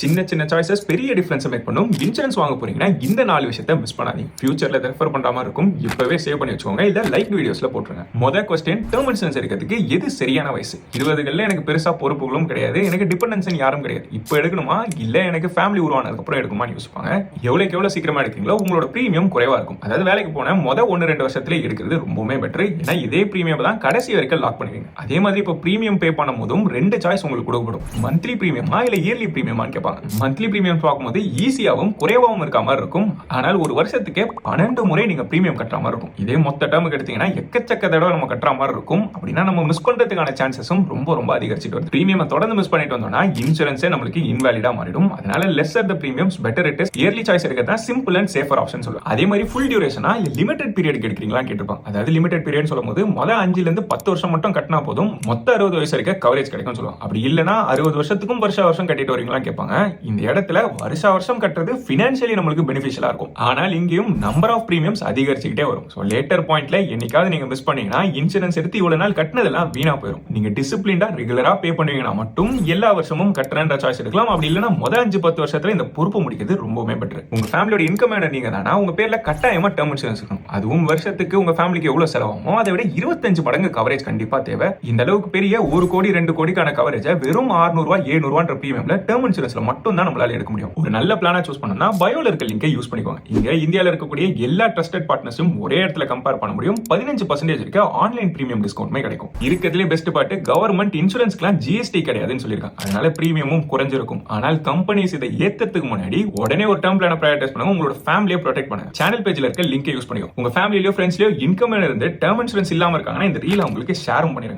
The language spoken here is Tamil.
சின்ன சின்ன சாய்ஸஸ் பெரிய டிஃபரன்ஸ் மேக் பண்ணும். இன்சூரன்ஸ் வாங்க போறீங்கன்னா இந்த 4 விஷயத்தை மிஸ் பண்ணாதீங்க. ஃபியூச்சர்ல ரெஃபர் பண்ற மாதிரி இருக்கும். இப்பவே சேவ் பண்ணி வச்சுக்கோங்க. இல்ல லைக் வீடியோஸ்ல போட்டுருங்க. முதல் क्वेश्चन, டர்ம் இன்சூரன்ஸ் எடுக்கிறதுக்கு எது சரியான வயசு? 20களில் எனக்கு பெருசா பொறுப்புகளும் கிடையாது, எனக்கு டிபெண்டன்ஸ் யாரும் கிடையாது, இப்போ எடுக்கணுமா இல்ல எனக்கு ஃபேமிலி உருவானதுக்கு அப்புறம் எடுக்குமான்னு யோசிப்பாங்க. எவ்வளவு சீக்கிரமா எடுக்கீங்களோ உங்களோட பிரீமியம் குறைவா இருக்கும். அதாவது வேலைக்கு போன முதல் 1-2 வருஷத்துல எடுக்கிறது ரொம்பவே பெட்டர். ஏன்னா இதே பிரீமியம் தான் கடைசி வரைக்கும் லாக் பண்ணுவீங்க. அதே மாதிரி இப்போ பிரீமியம் பே பண்ணும் போதும் 2 சாய்ஸ் உங்களுக்கு கொடுக்கப்படும். மந்த்லி பிரீமியமா இல்ல இயர்லி பிரீமியமான்னு கேட்பாங்க. மந்த்லி பிரீமியம் பார்க்கும்போது ஈஸியாகவும் குறைவாகவும் இருக்க மாதிரி இருக்கும். ஆனால் ஒரு வருஷத்துக்கு 12 முறை நீங்க பிரீமியம் கட்டுற மாதிரி இருக்கும். இதே மொத்த டேர்முக்கு எடுத்தீங்கன்னா எக்கச்சக்க தடவை நம்ம கட்டுற மாதிரி இருக்கும். அப்படின்னா நம்ம மிஸ் பண்றதுக்கான சான்சஸும் ரொம்ப அதிகரிச்சுட்டு வருது. பிரீமியம் தொடர்ந்து மிஸ் பண்ணிட்டு வந்தோம்னா இன்சூரன்ஸே நம்மளுக்கு இன்வாலிடா மாறிடும். அதனால lesser the premiums better it is. Early choice எடுக்கிறதா சிம்பிள் அண்ட் சேஃபர் ஆப்ஷன் சொல்லுவோம். அதே மாதிரி ஃபுல் டியூரேஷனா இல்ல லிமிடெட் பீரியட் எடுக்கிறீங்களா கேட்டுப்பாங்க. அதாவது லிமிடெட் பீரியட் சொல்லும்போது முதல் 5 இருந்து 10 வருஷம் மட்டும் கட்டினா போதும், மொத்த 60 வயசு வரைக்கும் கவரேஜ் கிடைக்கும் சொல்லுவாங்க. அப்படி இல்லனா 60 வருஷத்துக்கும் வருஷம் கட்டிட்டு வரீங்களா கேட்பாங்க. இந்த இடத்துல வருஷம் கட்டுறது ஃபினான்ஷியலி நம்மளுக்கு பெனிஃபிஷியலா இருக்கும். ஆனால் இங்கேயும் நம்பர் ஆஃப் பிரீமியம்ஸ் அதிகரிச்சுக்கிட்டே வரும். ஸோ லேட்டர் பாயிண்ட்ல என்னைக்காவது நீங்க மிஸ் பண்ணீங்கன்னா இன்சூரன்ஸ் எடுத்து இவ்வளவு நாள் கட்டினதெல்லாம் வீணா போயிடும். நீங்க டிசிப்ளின்டா ரெகுலரா பே பண்ணுவீங்கன்னா மட்டும் எல்லா வருஷமும் கட்டுறன்ற சாய்ஸ் எடுக்கலாம். அப்படி இல்லைன்னா முதல் 5-10 வருஷத்துல இந்த பொறுப்பு முடிக்கிறது ரொம்பவே பெட்டர். உங்க ஃபேமிலியோட இன்கம் நீங்க தானா உங்க பேர்ல கட்டாயமா டேர்ம் இன்சூரன்ஸ் இருக்கணும். அதுவும் வருஷத்துக்கு உங்க ஃபேமிலிக்கு எவ்வளவு செலவாகுமோ அதை விட 25 மடங்கு கவரேஜ் கண்டிப்பா தேவை. இந்த அளவுக்கு பெரிய 1 கோடி 2 கோடிக்கான கவரேஜ் வெறும் 600 700 பிரீமியம்ல டேர்ம் இன்சூரன்ஸ்ல மட்டும் தான் நம்மளால எடுக்க முடியும். ஒரு நல்ல பிளானா சூஸ் பண்ணா பயோல இருக்க லிங்கை யூஸ் பண்ணிக்கோங்க. இங்க இந்தியால இருக்கக்கூடிய எல்லா ட்ரஸ்டட் பார்ட்னர்ஸும் ஒரே இடத்துல கம்பேர் பண்ண முடியும். 15% இருக்க ஆன்லைன் பிரீமியம் டிஸ்கவுண்ட்மே கிடைக்கும். இருக்கிறதுலே பெஸ்ட் பார்ட், கவர்மெண்ட் இன்சூரன்ஸ்க்குலாம் ஜிஎஸ்டி கிடையாதுன்னு சொல்லிருக்காங்க. அதனால பிரீமியமும் குறைஞ்சிருக்கும். ஆனால் கம்பெனிஸ் இதை ஏத்துறதுக்கு முன்னாடி உடனே ஒரு டேர்ம் பிளான பிரைவேடைஸ் பண்ணுங்க. உங்களோட ஃபேமிலியை ப்ரொடெக்ட் பண்ணுங்க. சேனல் பேஜ்ல இருக்க லிங்கை யூஸ் பண்ணிக்கோங்க. உங்க ஃபேமிலியோ ஃப்ரெண்ட்ஸ்லயோ இன்கம் இருந்து டேர்ம் இன்சூரன்ஸ் இல்லாம இருக்காங்கன்னா இந்த ரீல உங்களுக்கு ஷேரும் பண்ணிருங்க.